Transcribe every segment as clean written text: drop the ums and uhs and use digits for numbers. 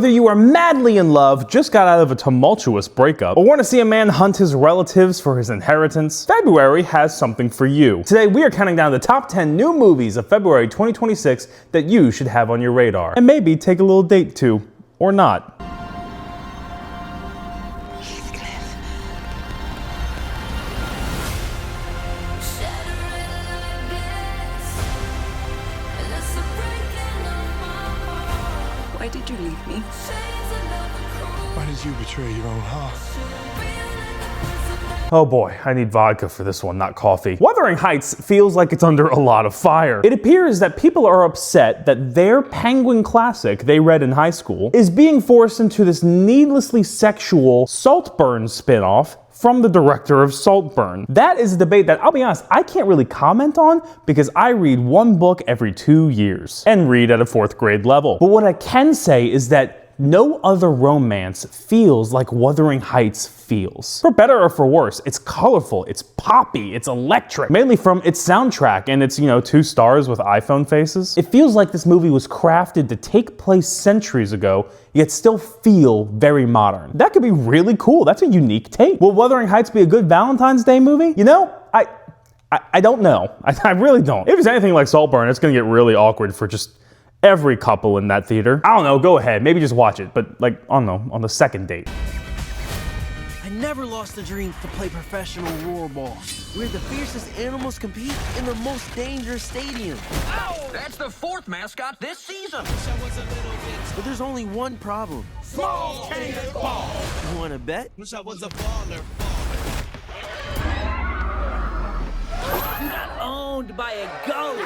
Whether you are madly in love, just got out of a tumultuous breakup, or want to see a man hunt his relatives for his inheritance, February has something for you. Today we are counting down the top 10 new movies of February 2026 that you should have on your radar. And maybe take a little date to, or not. Why did you leave me? Why did you betray your own heart? Oh boy, I need vodka for this one, not coffee. Wuthering Heights feels like it's under a lot of fire. It appears that people are upset that their Penguin classic they read in high school is being forced into this needlessly sexual Saltburn spin-off from the director of Saltburn. That is a debate that, I'll be honest, I can't really comment on because I read one book every 2 years and read at a 4th grade level. But what I can say is that no other romance feels like Wuthering Heights feels. For better or for worse, it's colorful, it's poppy, it's electric, mainly from its soundtrack and its, 2 stars with iPhone faces. It feels like this movie was crafted to take place centuries ago, yet still feel very modern. That could be really cool. That's a unique take. Will Wuthering Heights be a good Valentine's Day movie? I don't know. I really don't. If it's anything like Saltburn, it's gonna get really awkward for just every couple in that theater. I don't know, go ahead, maybe just watch it, but I don't know, on the second date. I never lost a dream to play professional roarball, where the fiercest animals compete in the most dangerous stadium. Ow! That's the 4th mascot this season. But there's only one problem. Small changes ball. You wanna bet? Wish I was a baller. Owned by a goat.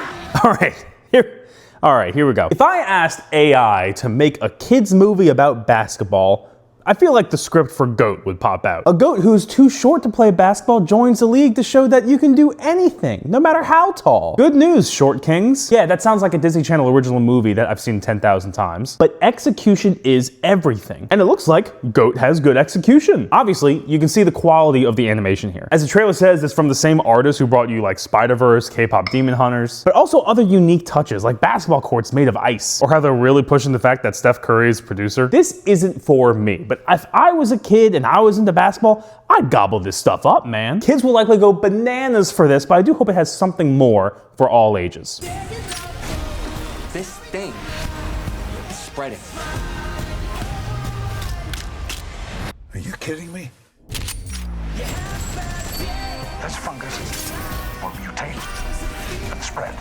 All right, here we go. If I asked AI to make a kid's movie about basketball, I feel like the script for GOAT would pop out. A goat who's too short to play basketball joins the league to show that you can do anything, no matter how tall. Good news, short kings. Yeah, that sounds like a Disney Channel original movie that I've seen 10,000 times. But execution is everything. And it looks like GOAT has good execution. Obviously, you can see the quality of the animation here. As the trailer says, it's from the same artist who brought you like Spider-Verse, K-pop Demon Hunters, but also other unique touches like basketball courts made of ice, or how they're really pushing the fact that Steph Curry is producer. This isn't for me, but if I was a kid and I was into basketball, I'd gobble this stuff up, man. Kids will likely go bananas for this, but I do hope it has something more for all ages. This thing is spreading. Are you kidding me? This fungus will mutate and spread.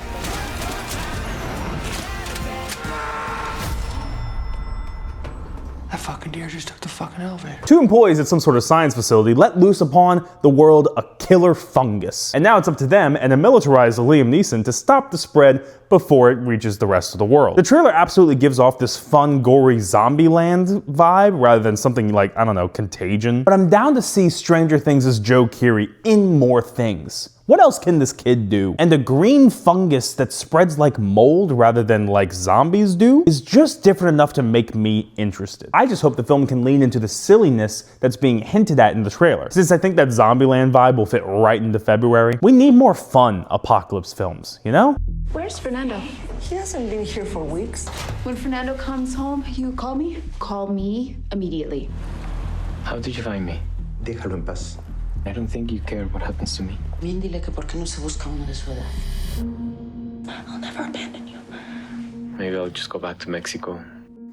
That fucking deer just took the fucking elevator. 2 employees at some sort of science facility let loose upon the world a killer fungus. And now it's up to them and a militarized Liam Neeson to stop the spread before it reaches the rest of the world. The trailer absolutely gives off this fun, gory Zombieland vibe rather than something like, I don't know, Contagion. But I'm down to see Stranger Things' Joe Keery in more things. What else can this kid do? And a green fungus that spreads like mold rather than like zombies do is just different enough to make me interested. I just hope the film can lean into the silliness that's being hinted at in the trailer. Since I think that Zombieland vibe will fit right into February, we need more fun apocalypse films, you know? Where's Fernando? He hasn't been here for weeks. When Fernando comes home, you call me? Call me immediately. How did you find me? Déjalo en paz. I don't think you care what happens to me. Bien, dile que por qué no se busca uno de su edad. I'll never abandon you. Maybe I'll just go back to Mexico.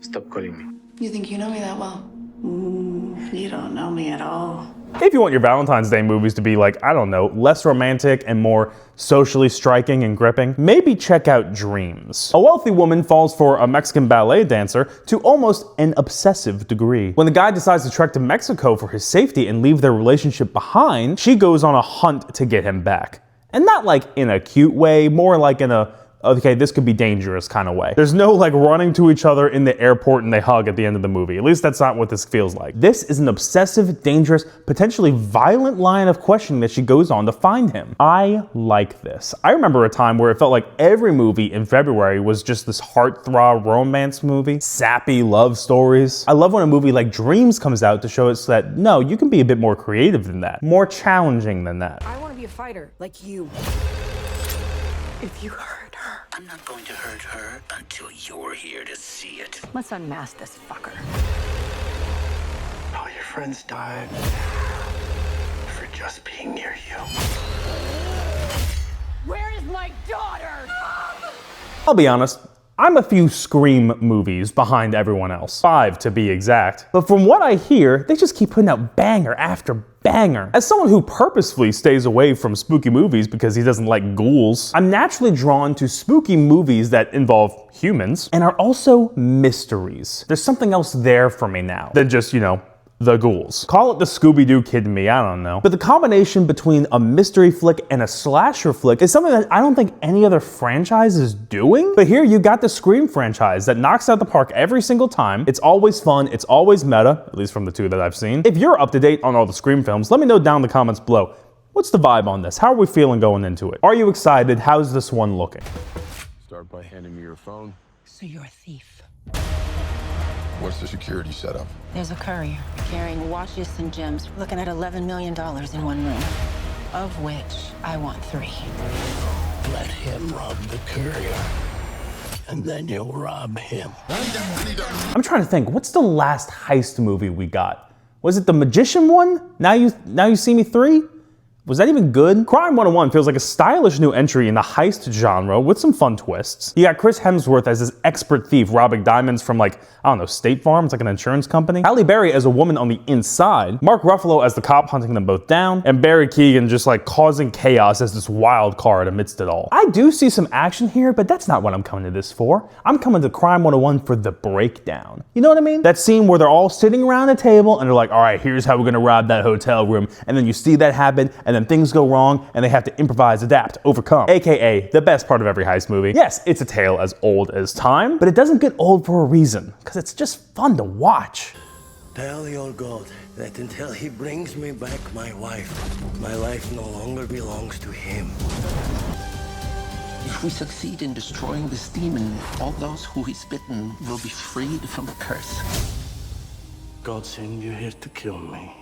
Stop calling me. You think you know me that well? You don't know me at all. If you want your Valentine's Day movies to be like, I don't know, less romantic and more socially striking and gripping, maybe check out Dreams. A wealthy woman falls for a Mexican ballet dancer to almost an obsessive degree. When the guy decides to trek to Mexico for his safety and leave their relationship behind, she goes on a hunt to get him back. And not like in a cute way, more like in a okay, this could be dangerous kind of way. There's no like running to each other in the airport and they hug at the end of the movie. At least that's not what this feels like. This is an obsessive, dangerous, potentially violent line of questioning that she goes on to find him. I like this. I remember a time where it felt like every movie in February was just this heartthrob romance movie, sappy love stories. I love when a movie like Dreams comes out to show us that no, you can be a bit more creative than that, more challenging than that. I want to be a fighter like you. If you hurt her, I'm not going to hurt her until you're here to see it. Let's unmask this fucker. All your friends died for just being near you. Where is my daughter? I'll be honest, I'm a few Scream movies behind everyone else. 5 to be exact. But from what I hear, they just keep putting out banger after banger. As someone who purposefully stays away from spooky movies because he doesn't like ghouls, I'm naturally drawn to spooky movies that involve humans and are also mysteries. There's something else there for me now than just, the ghouls. Call it the Scooby-Doo kid in me, I don't know. But the combination between a mystery flick and a slasher flick is something that I don't think any other franchise is doing. But here you got the Scream franchise that knocks out the park every single time. It's always fun, it's always meta, at least from the 2 that I've seen. If you're up to date on all the Scream films, let me know down in the comments below. What's the vibe on this? How are we feeling going into it? Are you excited? How's this one looking? Start by handing me your phone. So you're a thief. What's the security setup? There's a courier carrying watches and gems, looking at $11 million in one room, of which I want 3. Let him rob the courier, and then you'll rob him. I'm trying to think, what's the last heist movie we got? Was it the Magician one? Now you See Me 3? Was that even good? Crime 101 feels like a stylish new entry in the heist genre with some fun twists. You got Chris Hemsworth as this expert thief robbing diamonds from State Farm, it's like an insurance company. Halle Berry as a woman on the inside, Mark Ruffalo as the cop hunting them both down, and Barry Keoghan just causing chaos as this wild card amidst it all. I do see some action here, but that's not what I'm coming to this for. I'm coming to Crime 101 for the breakdown. You know what I mean? That scene where they're all sitting around a table and they're like, all right, here's how we're gonna rob that hotel room, and then you see that happen, and then things go wrong, and they have to improvise, adapt, overcome. AKA, the best part of every heist movie. Yes, it's a tale as old as time, but it doesn't get old for a reason, because it's just fun to watch. Tell your God that until he brings me back my wife, my life no longer belongs to him. If we succeed in destroying this demon, all those who he's bitten will be freed from the curse. God sent you here to kill me.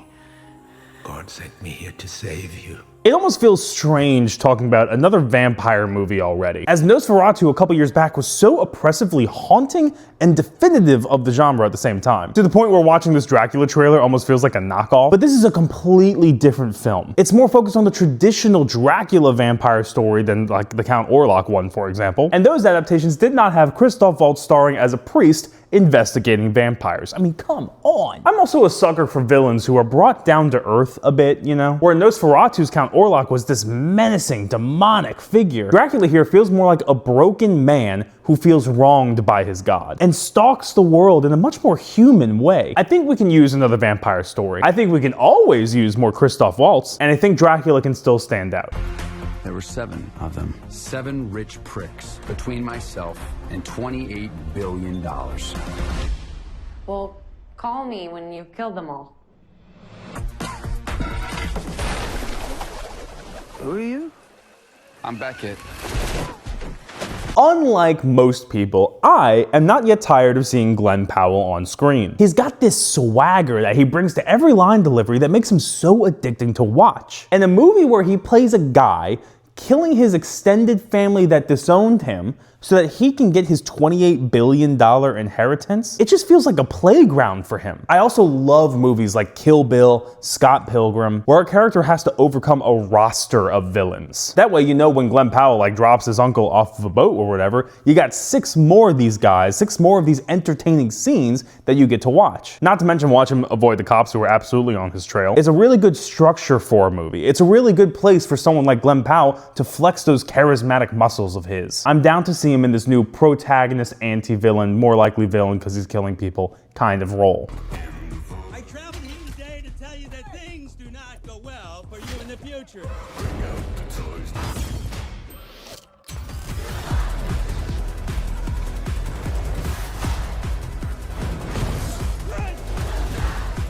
God sent me here to save you. It almost feels strange talking about another vampire movie already, as Nosferatu a couple years back was so oppressively haunting and definitive of the genre at the same time, to the point where watching this Dracula trailer almost feels like a knockoff. But this is a completely different film. It's more focused on the traditional Dracula vampire story than the Count Orlok one, for example, and those adaptations did not have Christoph Waltz starring as a priest investigating vampires. I mean, come on. I'm also a sucker for villains who are brought down to earth a bit, where Nosferatu's Count Orlok was this menacing, demonic figure. Dracula here feels more like a broken man who feels wronged by his god and stalks the world in a much more human way. I think we can use another vampire story. I think we can always use more Christoph Waltz, and I think Dracula can still stand out. There were 7 of them. 7 rich pricks between myself and $28 billion. Well, call me when you've killed them all. Who are you? I'm Beckett. Unlike most people, I am not yet tired of seeing Glenn Powell on screen. He's got this swagger that he brings to every line delivery that makes him so addicting to watch. And a movie where he plays a guy killing his extended family that disowned him so that he can get his $28 billion inheritance, it just feels like a playground for him. I also love movies like Kill Bill, Scott Pilgrim, where a character has to overcome a roster of villains. That way, when Glenn Powell drops his uncle off of a boat or whatever, you got 6 more of these guys, 6 more of these entertaining scenes that you get to watch. Not to mention watch him avoid the cops who are absolutely on his trail. It's a really good structure for a movie. It's a really good place for someone like Glenn Powell to flex those charismatic muscles of his. I'm down to see him in this new protagonist anti-villain, more likely villain because he's killing people kind of role. I traveled here today to tell you that things do not go well for you in the future.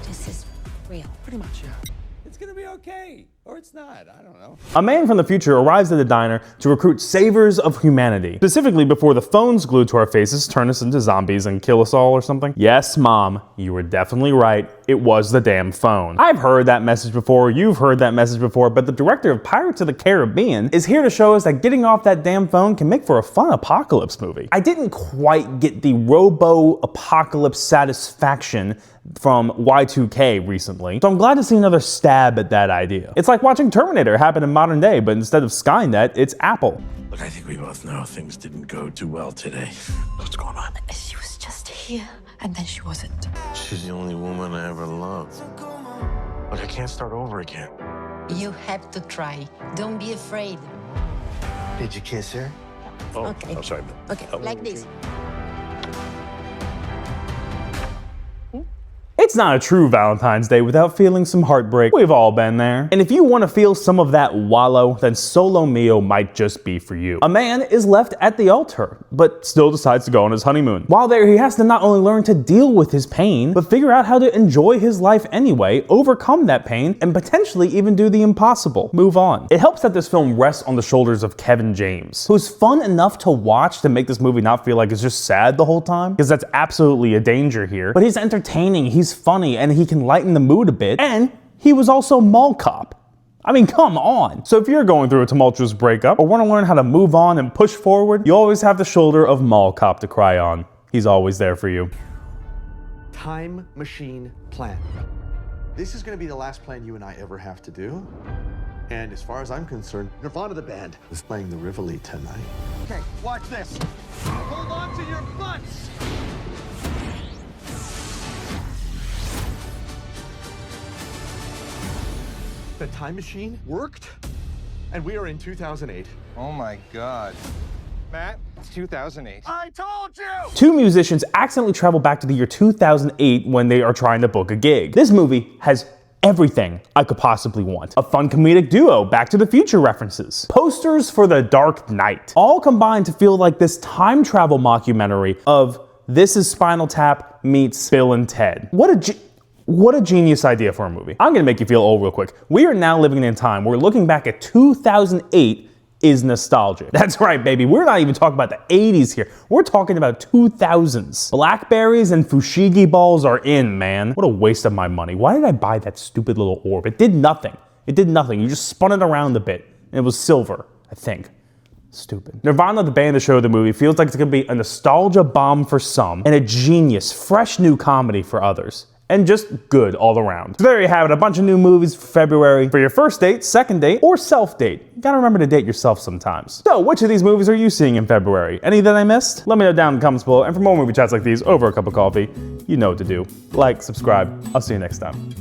This is real. Pretty much, yeah. It's gonna be okay. Or it's not, I don't know. A man from the future arrives at the diner to recruit savers of humanity, specifically before the phones glued to our faces turn us into zombies and kill us all or something. Yes, Mom, you were definitely right. It was the damn phone. I've heard that message before, you've heard that message before, but the director of Pirates of the Caribbean is here to show us that getting off that damn phone can make for a fun apocalypse movie. I didn't quite get the robo-apocalypse satisfaction from Y2K recently, so I'm glad to see another stab at that idea. It's like watching Terminator happen in modern day, but instead of Skynet, it's Apple. Look, I think we both know things didn't go too well today. What's going on? She was just here, and then she wasn't. She's the only woman I ever loved. Look, I can't start over again. You have to try. Don't be afraid. Did you kiss her? Oh, Okay. I'm sorry. Okay, like this. It's not a true Valentine's Day without feeling some heartbreak. We've all been there. And if you want to feel some of that wallow, then Solo Mio might just be for you. A man is left at the altar, but still decides to go on his honeymoon. While there, he has to not only learn to deal with his pain, but figure out how to enjoy his life anyway, overcome that pain, and potentially even do the impossible, move on. It helps that this film rests on the shoulders of Kevin James, who's fun enough to watch to make this movie not feel like it's just sad the whole time, because that's absolutely a danger here, but he's entertaining, he's funny, and he can lighten the mood a bit, and he was also mall cop. I mean, come on. So if you're going through a tumultuous breakup or want to learn how to move on and push forward, you always have the shoulder of mall cop to cry on. He's always there for you. Time machine plan. This is going to be the last plan you and I ever have to do. And as far as I'm concerned, Nirvana the band is playing the Rivoli tonight. Okay, watch this. Hold on to your butts. The time machine worked, and we are in 2008. Oh my God. Matt, it's 2008. I told you! Two musicians accidentally travel back to the year 2008 when they are trying to book a gig. This movie has everything I could possibly want. A fun comedic duo, Back to the Future references, posters for The Dark Knight, all combined to feel like this time travel mockumentary of This Is Spinal Tap meets Bill and Ted. What a genius idea for a movie. I'm gonna make you feel old real quick. We are now living in a time where looking back at 2008 is nostalgia. That's right, baby. We're not even talking about the 80s here. We're talking about 2000s. Blackberries and fushigi balls are in, man. What a waste of my money. Why did I buy that stupid little orb? It did nothing. It did nothing. You just spun it around a bit. And it was silver, I think. Stupid. Nirvana, the band, the show, the movie, feels like it's gonna be a nostalgia bomb for some and a genius, fresh new comedy for others. And just good all around. So there you have it, a bunch of new movies for February for your first date, second date, or self-date. You gotta remember to date yourself sometimes. So which of these movies are you seeing in February? Any that I missed? Let me know down in the comments below, and for more movie chats like these over a cup of coffee, you know what to do. Like, subscribe, I'll see you next time.